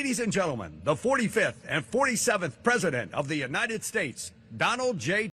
Ladies and gentlemen, the 45th and 47th President of the United States, Donald J.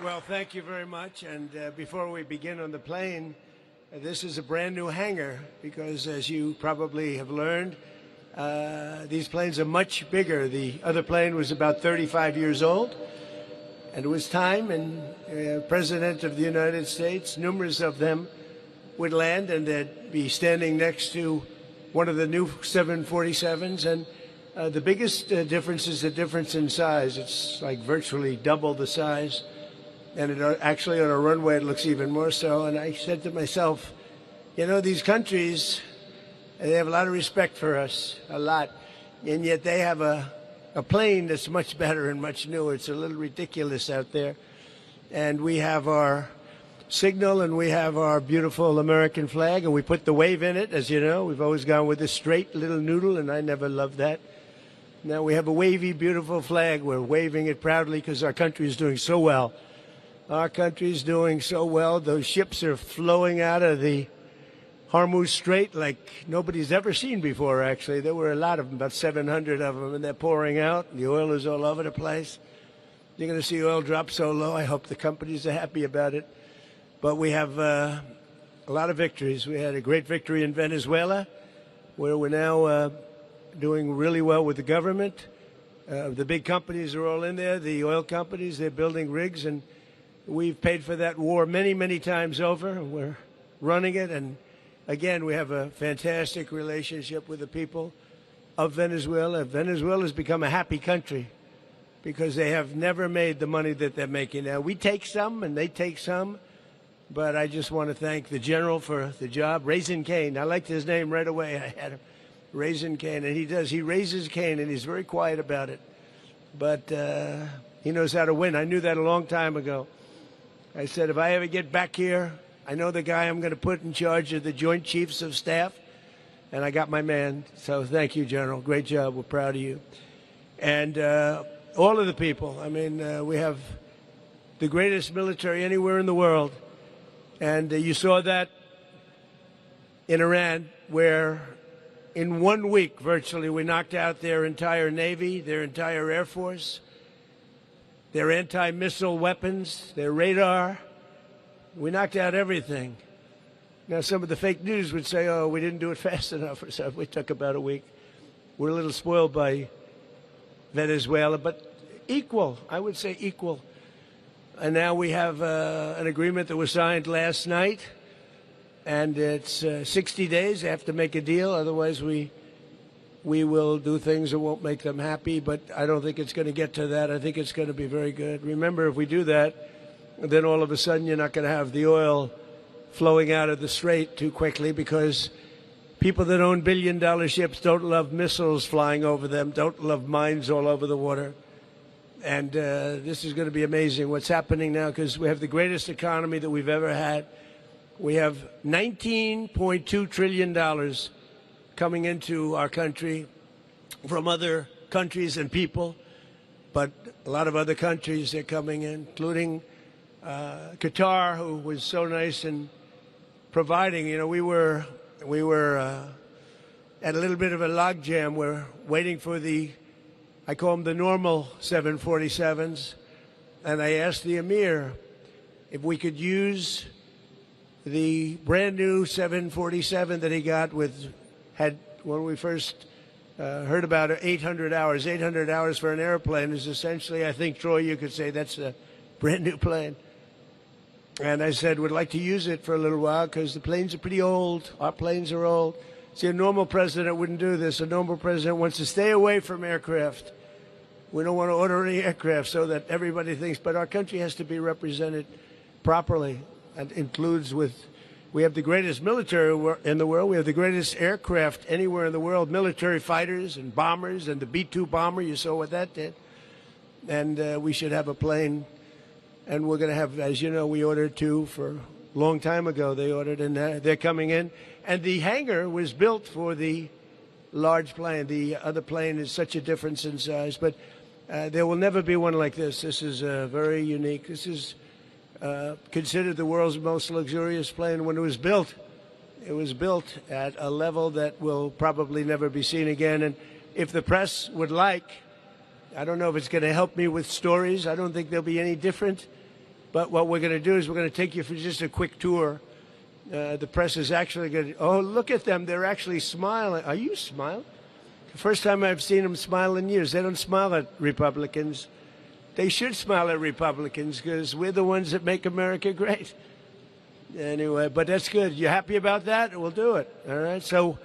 Well, thank you very much. And before we begin on the plane, this is a brand new hangar because, as you probably have learned, these planes are much bigger. The other plane was about 35 years old, and it was time, and President of the United States, numerous of them, would land, and they'd be standing next to one of the new 747s. And the biggest difference is the difference in size. It's like virtually double the size. And it, actually on a runway it looks even more so. And I said to myself, you know, these countries, they have a lot of respect for us, a lot. And yet they have a plane that's much better and much newer. It's a little ridiculous out there. And we have our signal and we have our beautiful American flag, and we put the wave in it, as you know. We've always gone with a straight little noodle, and I never loved that. Now we have a wavy, beautiful flag. We're waving it proudly because our country is doing so well. Our country is doing so well. Those ships are flowing out of the Hormuz Strait like nobody's ever seen before, actually. There were a lot of them, about 700 of them, and they're pouring out. The oil is all over the place. You're going to see oil drop so low. I hope the companies are happy about it. But we have a lot of victories. We had a great victory in Venezuela, where we're now doing really well with the government. The big companies are all in there, the oil companies. They're building rigs, and we've paid for that war many, many times over. We're running it, and again, we have a fantastic relationship with the people of Venezuela. Venezuela has become a happy country because they have never made the money that they're making now. We take some, and they take some, but I just want to thank the general for the job. Raisin Cane, I liked his name right away. I had him, Raisin Cane, and he raises cane, and he's very quiet about it, but he knows how to win. I knew that a long time ago. I said, if I ever get back here, I know the guy I'm going to put in charge of the Joint Chiefs of Staff, and I got my man. So thank you, General. Great job. We're proud of you. And all of the people. I mean, we have the greatest military anywhere in the world. And you saw that in Iran, where in 1 week, virtually, we knocked out their entire Navy, their entire Air Force, their anti-missile weapons, their radar. We knocked out everything. Now, some of the fake news would say, oh, we didn't do it fast enough or something. We took about a week. We're a little spoiled by Venezuela, but equal, I would say equal. And now we have an agreement that was signed last night, and it's 60 days. They have to make a deal, otherwise we will do things that won't make them happy, but I don't think it's going to get to that. I think it's going to be very good. Remember, if we do that, then all of a sudden you're not going to have the oil flowing out of the strait too quickly, because people that own billion-dollar ships don't love missiles flying over them, don't love mines all over the water. And this is going to be amazing what's happening now, because we have the greatest economy that we've ever had. We have $19.2 trillion coming into our country from other countries and people, but a lot of other countries are coming in, including Qatar, who was so nice in providing. You know, we were at a little bit of a logjam. We're waiting for I call them the normal 747s, and I asked the Emir if we could use the brand new 747 that he got had when we first heard about it, 800 hours. 800 hours for an airplane is essentially, I think, Troy, you could say that's a brand new plane. And I said, we'd like to use it for a little while because the planes are pretty old. Our planes are old. See, a normal president wouldn't do this. A normal president wants to stay away from aircraft. We don't want to order any aircraft so that everybody thinks, but our country has to be represented properly. That includes we have the greatest military in the world. We have the greatest aircraft anywhere in the world, military fighters and bombers, and the B-2 bomber. You saw what that did. And we should have a plane. And we're going to have, as you know, we ordered two for a long time ago. They ordered, and they're coming in. And the hangar was built for the large plane. The other plane is such a difference in size. But there will never be one like this. This is very unique. This is considered the world's most luxurious plane. When it was built at a level that will probably never be seen again. And if the press would like, I don't know if it's going to help me with stories. I don't think they'll be any different. But what we're going to do is we're going to take you for just a quick tour. The press is actually going to, oh, look at them. They're actually smiling. Are you smiling? The first time I've seen them smile in years. They don't smile at Republicans. They should smile at Republicans because we're the ones that make America great. Anyway, but that's good. You happy about that? We'll do it. All right. So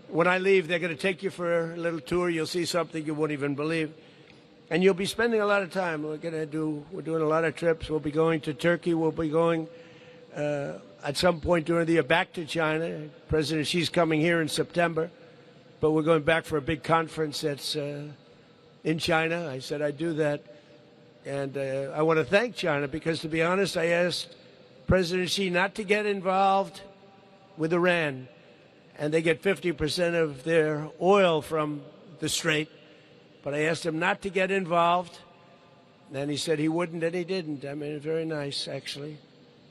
when I leave, they're going to take you for a little tour. You'll see something you won't even believe. And you'll be spending a lot of time. We're doing a lot of trips. We'll be going to Turkey. We'll be going at some point during the year back to China. President Xi's coming here in September, but we're going back for a big conference that's in China. I said I'd do that. And I want to thank China because, to be honest, I asked President Xi not to get involved with Iran. And they get 50% of their oil from the Strait. But I asked him not to get involved. And he said he wouldn't, and he didn't. I mean, very nice, actually.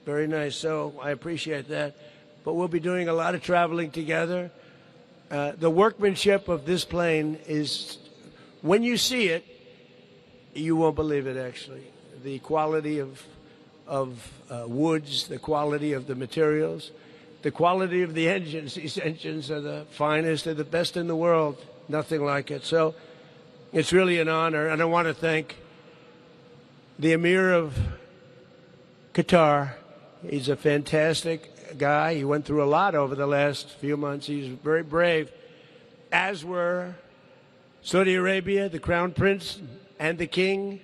Very nice. So I appreciate that. But we'll be doing a lot of traveling together. The workmanship of this plane is, when you see it, you won't believe it, actually. The quality of woods, the quality of the materials, the quality of the engines. These engines are the finest, they're the best in the world. Nothing like it. So it's really an honor. And I want to thank the Emir of Qatar. He's a fantastic guy. He went through a lot over the last few months. He's very brave, as were Saudi Arabia, the Crown Prince, and the King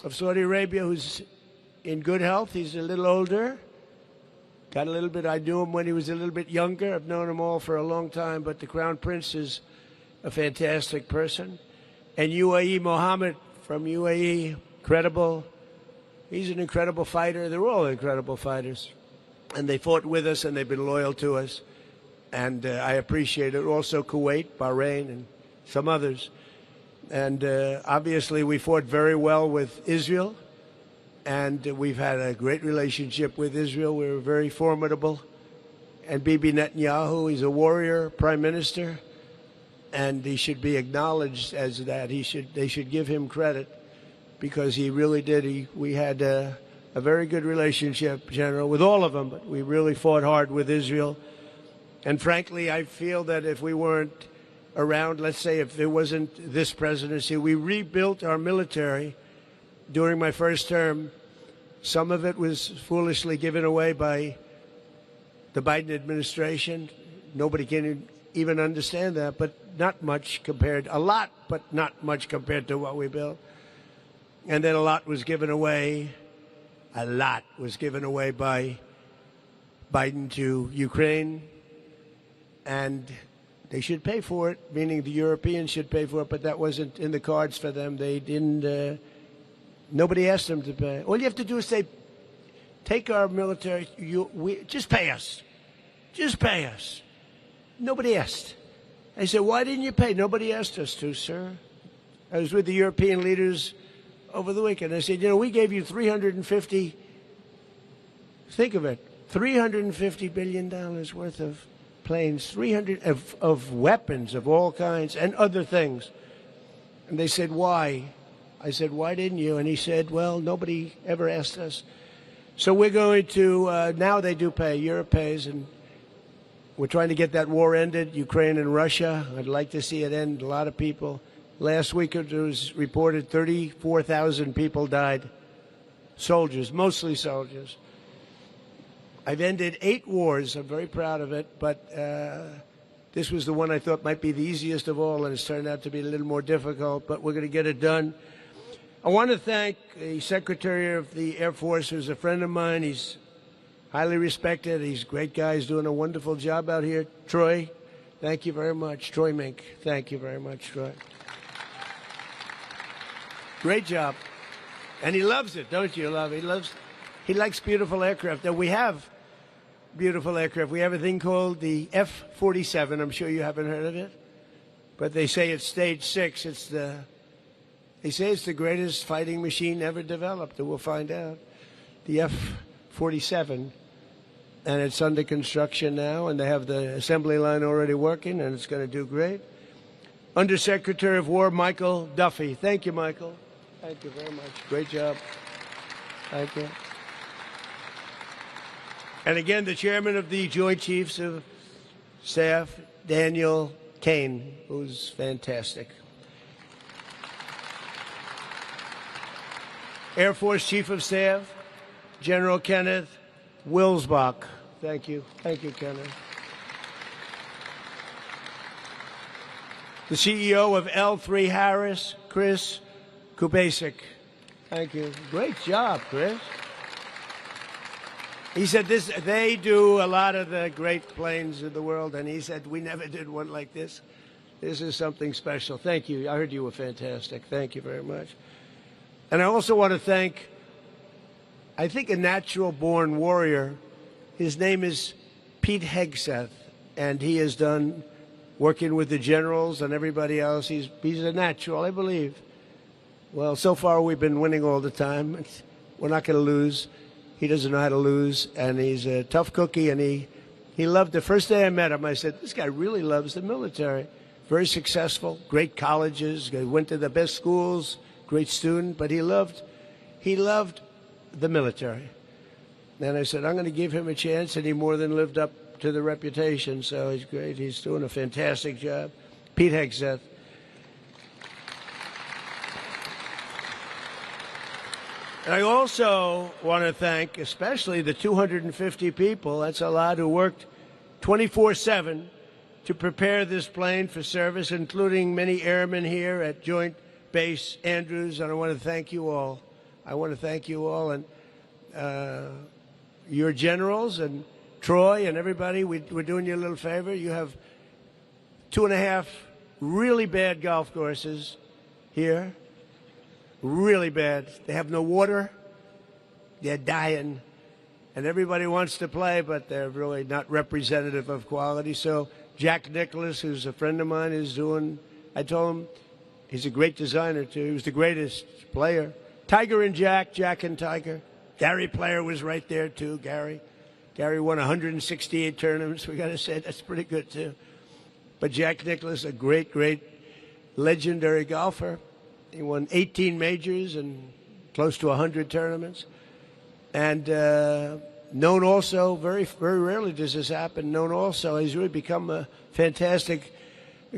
of Saudi Arabia, who's in good health. He's a little older. Got a little bit, I knew him when he was a little bit younger. I've known him all for a long time, but the Crown Prince is a fantastic person. And UAE Mohammed from UAE, incredible. He's an incredible fighter. They're all incredible fighters. And they fought with us, and they've been loyal to us. And I appreciate it. Also Kuwait, Bahrain, and some others. And obviously we fought very well with Israel. And we've had a great relationship with Israel. We were very formidable. And Bibi Netanyahu, he's a warrior prime minister. And he should be acknowledged as that. They should give him credit because he really did. We had a very good relationship, General, with all of them. But we really fought hard with Israel. And frankly, I feel that if we weren't around, let's say if there wasn't this presidency, we rebuilt our military during my first term. Some of it was foolishly given away by the Biden administration. Nobody can even understand that, but not much compared, a lot, but not much compared to what we built. And then a lot was given away by Biden to Ukraine. And they should pay for it, meaning the Europeans should pay for it, but that wasn't in the cards for them. They didn't, nobody asked them to pay. All you have to do is say, take our military, just pay us. Just pay us. Nobody asked. I said, why didn't you pay? Nobody asked us to, sir. I was with the European leaders over the weekend. I said, we gave you $350 billion worth of planes, 300 of weapons of all kinds and other things. And they said, why? I said, why didn't you? And he said, well, nobody ever asked us. So we're going to, now they do pay, Europe pays, and we're trying to get that war ended, Ukraine and Russia. I'd like to see it end. A lot of people. Last week it was reported 34,000 people died. Soldiers, mostly soldiers. I've ended 8 wars. I'm very proud of it, but this was the one I thought might be the easiest of all, and it's turned out to be a little more difficult, but we're going to get it done. I want to thank the Secretary of the Air Force, who's a friend of mine. He's highly respected. He's a great guy. He's doing a wonderful job out here. Troy, thank you very much. Troy Mink, thank you very much, Troy. Great job. And he loves it, don't you? He likes beautiful aircraft. Now, we have beautiful aircraft. We have a thing called the F-47. I'm sure you haven't heard of it. But they say it's stage 6. They say it's the greatest fighting machine ever developed, and we'll find out. The F-47. And it's under construction now, and they have the assembly line already working, and it's going to do great. Undersecretary of War Michael Duffy. Thank you, Michael. Thank you very much. Great job. Thank you. And again, the chairman of the Joint Chiefs of Staff, Daniel Kane, who's fantastic. Air Force Chief of Staff, General Kenneth Wilsbach. Thank you. Thank you, Kenneth. The CEO of L3 Harris, Chris Kubasik. Thank you. Great job, Chris. He said they do a lot of the great planes in the world, and he said, we never did one like this. This is something special. Thank you. I heard you were fantastic. Thank you very much. And I also want to thank, I think, a natural-born warrior. His name is Pete Hegseth, and he has done, working with the generals and everybody else, he's a natural, I believe. Well, so far we've been winning all the time. We're not going to lose. He doesn't know how to lose, and he's a tough cookie, and he loved the first day I met him, I said, this guy really loves the military. Very successful, great colleges, went to the best schools, great student, but he loved the military. And I said, I'm going to give him a chance, and he more than lived up to the reputation, so he's great. He's doing a fantastic job. Pete Hegseth. And I also want to thank especially the 250 people, that's a lot, who worked 24/7 to prepare this plane for service, including many airmen here at Joint Base Andrews, and I want to thank you all. I want to thank you all, and your generals and Troy and everybody, we're doing you a little favor. You have 2.5 really bad golf courses here. Really bad. They have no water. They're dying. And everybody wants to play, but they're really not representative of quality. So Jack Nicklaus, who's a friend of mine, is doing, I told him, he's a great designer, too. He was the greatest player. Tiger and Jack, Jack and Tiger. Gary Player was right there, too, Gary. Gary won 168 tournaments. We got to say that's pretty good, too. But Jack Nicklaus, a great, great, legendary golfer. He won 18 majors and close to 100 tournaments. And known also, very, very rarely does this happen, known also, he's really become a fantastic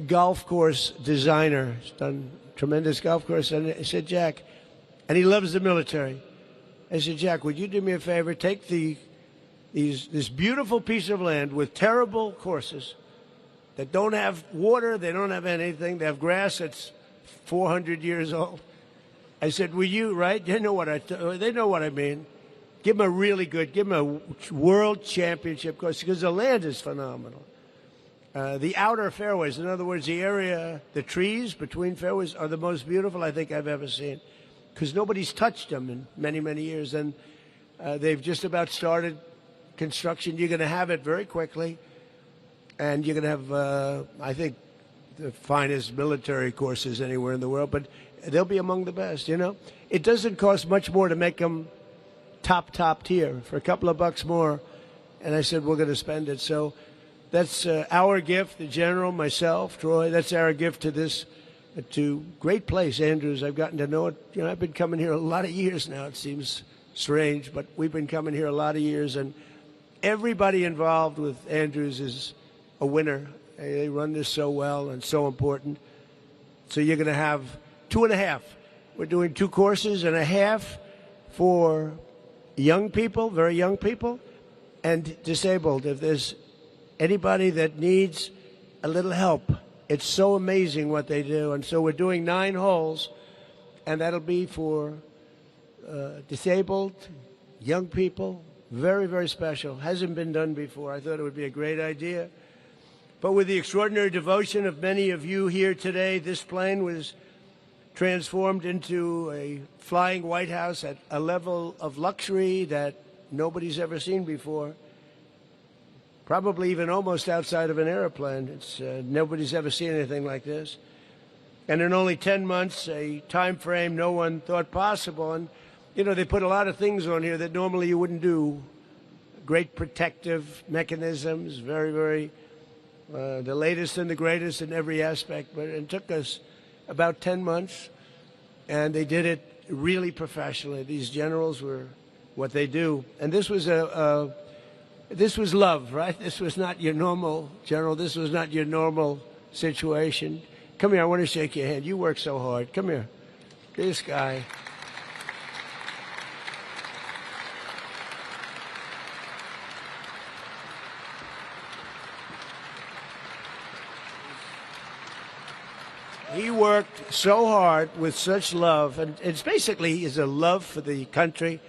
golf course designer. He's done tremendous golf course. And I said, Jack, and he loves the military. I said, Jack, would you do me a favor? Take this beautiful piece of land with terrible courses that don't have water, they don't have anything, they have grass that's 400 years old. I said, will you, right? They know what I mean. Give them a really good, give them a world championship course, because the land is phenomenal. The outer fairways, in other words, the area, the trees between fairways are the most beautiful I think I've ever seen, because nobody's touched them in many, many years. And they've just about started construction. You're going to have it very quickly. And you're going to have, I think, the finest military courses anywhere in the world, but they'll be among the best, you know. It doesn't cost much more to make them top tier, for a couple of bucks more. And I said, we're going to spend it. So that's our gift, the general, myself, Troy, that's our gift to this, to great place, Andrews. I've gotten to know it. You know, I've been coming here a lot of years now. It seems strange, but we've been coming here a lot of years, and everybody involved with Andrews is a winner. They run this so well and so important. So you're going to have 2.5. We're doing 2 courses and a half for young people, very young people, and disabled. If there's anybody that needs a little help, it's so amazing what they do. And so we're doing 9 holes, and that'll be for disabled, young people. Very, very special. Hasn't been done before. I thought it would be a great idea. But with the extraordinary devotion of many of you here today, this plane was transformed into a flying White House at a level of luxury that nobody's ever seen before. Probably even almost outside of an airplane. It's nobody's ever seen anything like this. And in only 10 months, a time frame no one thought possible. And, you know, they put a lot of things on here that normally you wouldn't do. Great protective mechanisms, very, very the latest and the greatest in every aspect. But it took us about 10 months, and they did it really professionally. These generals were what they do. And this was a This was love, right? This was not your normal, General. This was not your normal situation. Come here. I want to shake your hand. You work so hard. Come here. This guy. He worked so hard with such love, and it's basically is a love for the country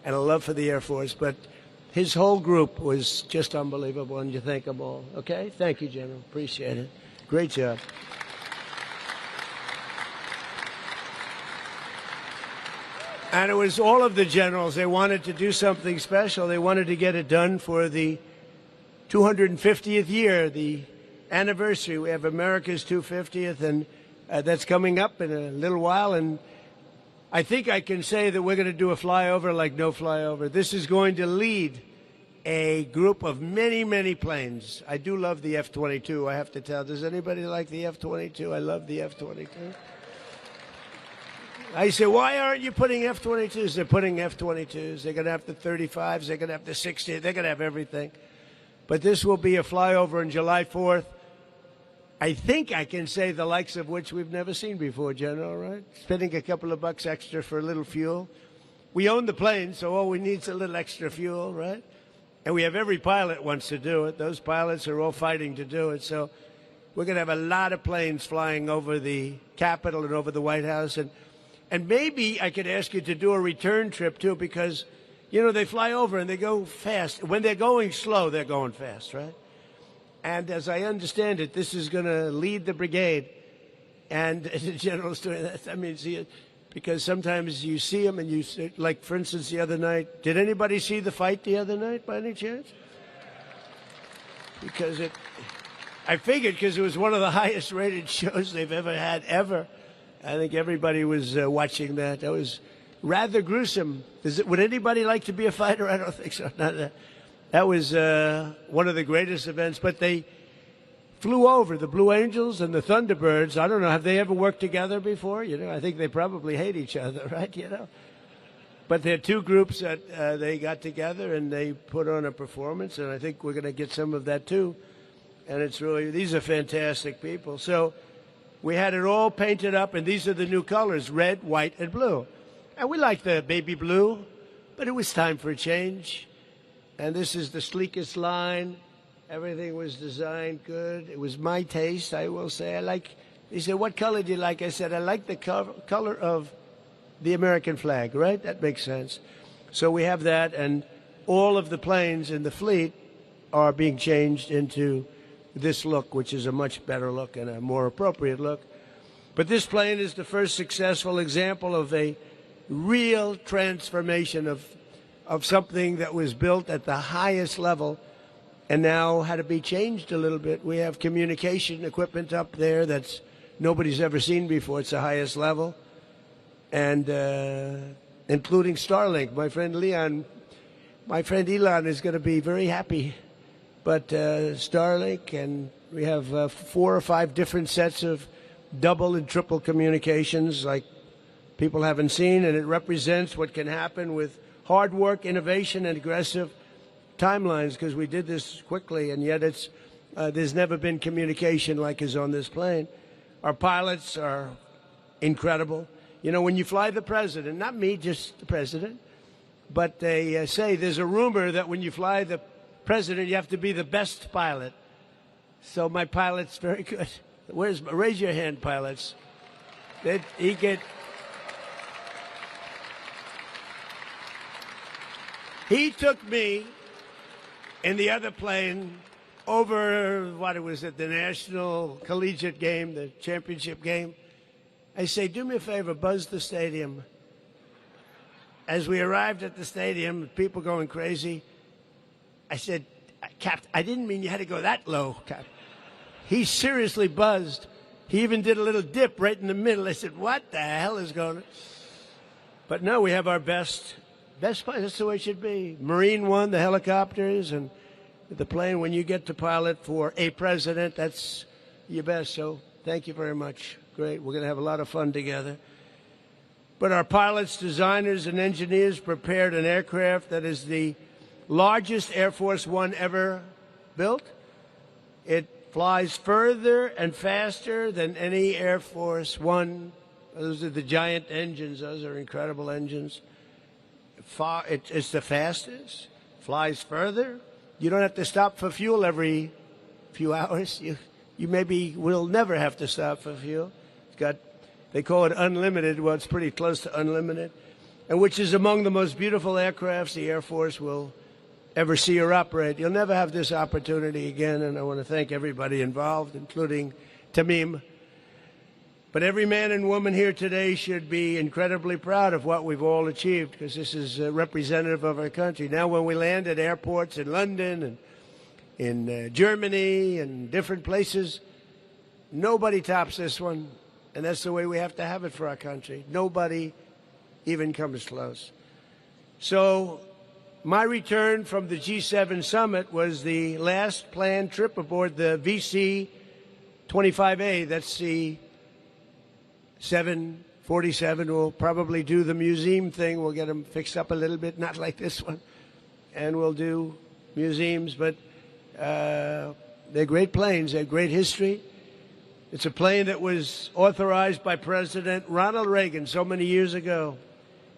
and a love for the Air Force, but his whole group was just unbelievable, and you thank them all. Okay? Thank you, General. Appreciate it. Great job. And it was all of the generals. They wanted to do something special. They wanted to get it done for the 250th year, the anniversary. We have America's 250th, and that's coming up in a little while. And I think I can say that we're going to do a flyover like no flyover. This is going to lead a group of many, many planes. I do love the F-22, I have to tell. Does anybody like the F-22? I love the F-22. I say, why aren't you putting F-22s? They're putting F-22s. They're going to have the 35s. They're going to have the 60s. They're going to have everything. But this will be a flyover on July 4th. I think I can say the likes of which we've never seen before, General, right? Spending a couple of bucks extra for a little fuel. We own the plane, so all we need is a little extra fuel, right? And we have every pilot wants to do it. Those pilots are all fighting to do it. So we're going to have a lot of planes flying over the Capitol and over the White House. And maybe I could ask you to do a return trip, too, because, you know, they fly over and they go fast. When they're going slow, they're going fast, right? And as I understand it, this is going to lead the brigade. And the general's doing that. I mean, see it, because sometimes you see them and you see, like, for instance, the other night. Did anybody see the fight the other night by any chance? Because I figured because it was one of the highest rated shows they've ever had, ever. I think everybody was watching that. That was rather gruesome. Would anybody like to be a fighter? I don't think so. That was one of the greatest events. But they flew over, the Blue Angels and the Thunderbirds. I don't know, have they ever worked together before? You know, I think they probably hate each other, right? You know, but they're two groups that they got together and they put on a performance, and I think we're going to get some of that too. And it's really, these are fantastic people. So we had it all painted up, and these are the new colors, red, white, and blue. And we like the baby blue, but it was time for a change. And this is the sleekest line. Everything was designed good. It was my taste, I will say. He said, what color do you like? I said, I like the color of the American flag, right? That makes sense. So we have that, and all of the planes in the fleet are being changed into this look, which is a much better look and a more appropriate look. But this plane is the first successful example of a real transformation of something that was built at the highest level and now had to be changed a little bit. We have communication equipment up there that's nobody's ever seen before. It's the highest level, and including Starlink. My friend Elon is going to be very happy. But Starlink, and we have 4 or 5 different sets of double and triple communications like people haven't seen, and it represents what can happen with hard work, innovation, and aggressive timelines, because we did this quickly, and yet there's never been communication like is on this plane. Our pilots are incredible. You know, when you fly the president, not me, just the president, but they say there's a rumor that when you fly the president, you have to be the best pilot. So my pilot's very good. Raise your hand, pilots. He took me in the other plane over, the National Collegiate game, the championship game. I say, do me a favor, buzz the stadium. As we arrived at the stadium, people going crazy, I said, Captain, I didn't mean you had to go that low, Captain. He seriously buzzed. He even did a little dip right in the middle. I said, what the hell is going on? But no, we have our best pilot. That's the way it should be. Marine One, the helicopters, and the plane. When you get to pilot for a president, that's your best. So thank you very much. Great. We're going to have a lot of fun together. But our pilots, designers, and engineers prepared an aircraft that is the largest Air Force One ever built. It flies further and faster than any Air Force One. Those are the giant engines. Those are incredible engines. It's the fastest. Flies further. You don't have to stop for fuel every few hours. You maybe will never have to stop for fuel. It's got, they call it unlimited. Well, it's pretty close to unlimited, and which is among the most beautiful aircrafts the Air Force will ever see or operate. You'll never have this opportunity again, and I want to thank everybody involved, including Tamim. But every man and woman here today should be incredibly proud of what we've all achieved, because this is representative of our country. Now, when we land at airports in London and in Germany and different places, nobody tops this one, and that's the way we have to have it for our country. Nobody even comes close. So my return from the G7 summit was the last planned trip aboard the VC-25A. That's the 747. We'll probably do the museum thing. We'll get them fixed up a little bit, not like this one. And we'll do museums, but they're great planes. They're great history. It's a plane that was authorized by President Ronald Reagan so many years ago.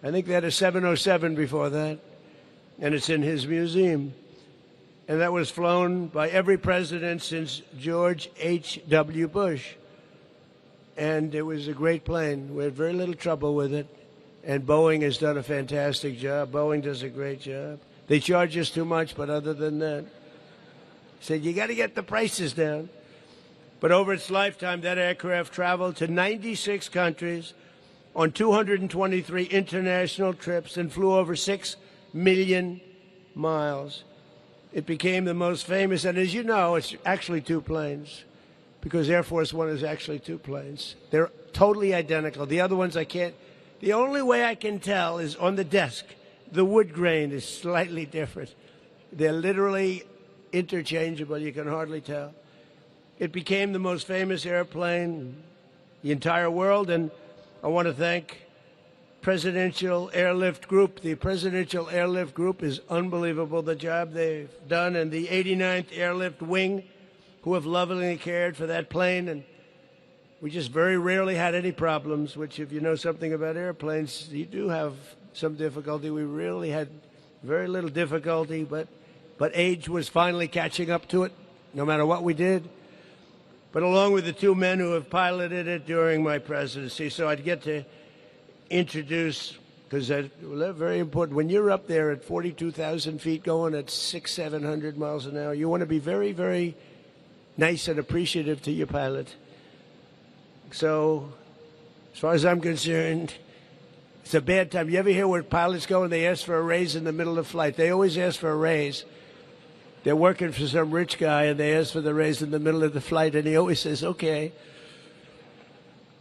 I think they had a 707 before that, and it's in his museum. And that was flown by every president since George H.W. Bush. And it was a great plane. We had very little trouble with it. And Boeing has done a fantastic job. Boeing does a great job. They charge us too much, but other than that, said you got to get the prices down. But over its lifetime, that aircraft traveled to 96 countries on 223 international trips and flew over 6 million miles. It became the most famous, and as you know, it's actually two planes, because Air Force One is actually two planes. They're totally identical. The other ones I can't. The only way I can tell is on the desk. The wood grain is slightly different. They're literally interchangeable. You can hardly tell. It became the most famous airplane in the entire world, and I want to thank Presidential Airlift Group. The Presidential Airlift Group is unbelievable, the job they've done, and the 89th Airlift Wing, who have lovingly cared for that plane. And we just very rarely had any problems, which if you know something about airplanes, you do have some difficulty. We really had very little difficulty, but age was finally catching up to it, no matter what we did. But along with the two men who have piloted it during my presidency, so I'd get to introduce, because that's very important. When you're up there at 42,000 feet going at 600-700 miles an hour, you want to be very, very nice and appreciative to your pilot. So as far as I'm concerned, it's a bad time. You ever hear where pilots go and they ask for a raise in the middle of flight? They always ask for a raise. They're working for some rich guy, and they ask for the raise in the middle of the flight, and he always says, okay.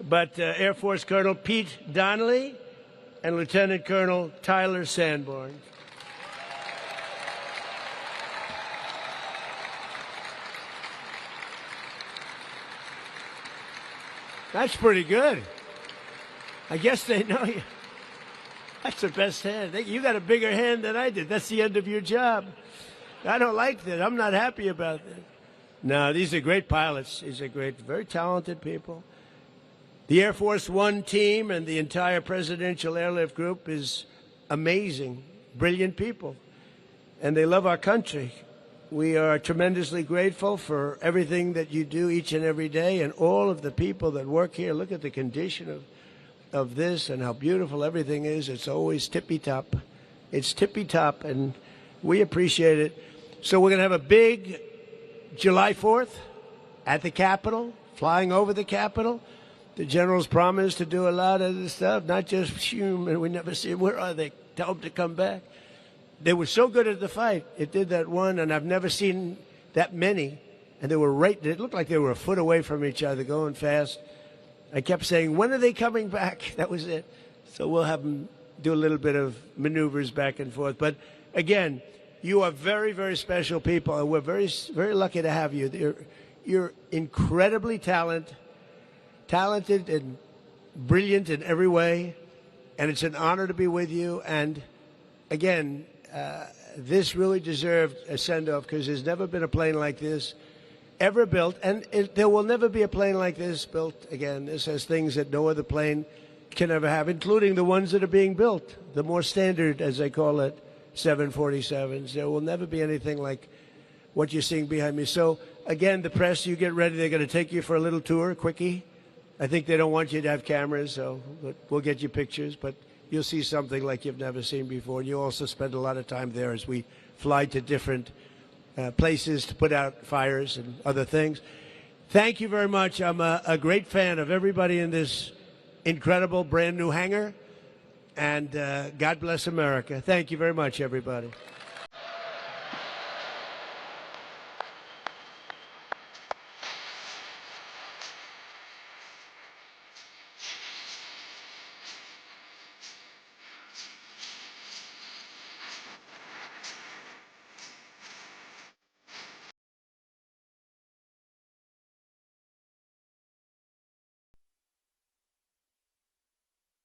But Air Force Colonel Pete Donnelly and Lieutenant Colonel Tyler Sanborn. That's pretty good. I guess they know you. That's the best hand. You got a bigger hand than I did. That's the end of your job. I don't like that. I'm not happy about that. No, these are great pilots. These are great, very talented people. The Air Force One team and the entire Presidential Airlift Group is amazing, brilliant people, and they love our country. We are tremendously grateful for everything that you do each and every day, and all of the people that work here. Look at the condition of this and how beautiful everything is. It's always tippy-top. It's tippy-top, and we appreciate it. So we're going to have a big July 4th at the Capitol, flying over the Capitol. The generals promised to do a lot of this stuff, not just human. We never see them. Where are they? Tell them to come back. They were so good at the fight. It did that one, and I've never seen that many. And they were right. It looked like they were a foot away from each other, going fast. I kept saying, when are they coming back? That was it. So we'll have them do a little bit of maneuvers back and forth. But again, you are very, very special people, and we're very, very lucky to have you. You're incredibly talented and brilliant in every way, and it's an honor to be with you. And again, this really deserved a send-off because there's never been a plane like this ever built, and there will never be a plane like this built again. This has things that no other plane can ever have, including the ones that are being built, the more standard, as they call it, 747s. There will never be anything like what you're seeing behind me. So, again, the press, you get ready. They're going to take you for a little tour, quickie. I think they don't want you to have cameras, so we'll get you pictures, but you'll see something like you've never seen before. And you also spend a lot of time there as we fly to different places to put out fires and other things. Thank you very much. I'm a great fan of everybody in this incredible brand new hangar, and God bless America. Thank you very much, everybody.